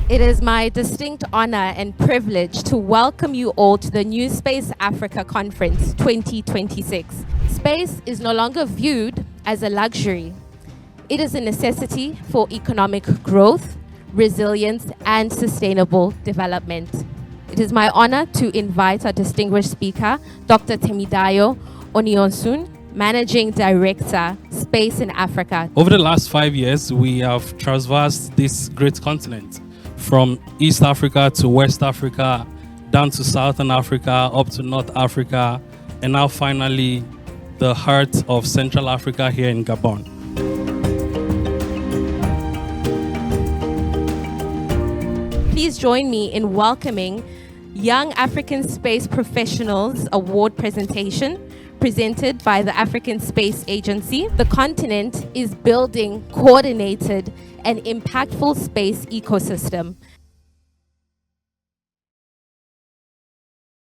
It is my distinct honor and privilege to welcome you all to the New Space Africa Conference 2026. Space is no longer viewed as a luxury. It is a necessity for economic growth, resilience, and sustainable development. It is my honor to invite our distinguished speaker, Dr. Temidayo Onionsun, Managing Director, Space in Africa. Over the last 5 years, we have traversed this great continent from East Africa to West Africa, down to Southern Africa, up to North Africa, and now finally the heart of Central Africa here in Gabon. Please join me in welcoming Young African Space Professionals Award presentation presented by the African Space Agency. The continent is building coordinated and impactful space ecosystem.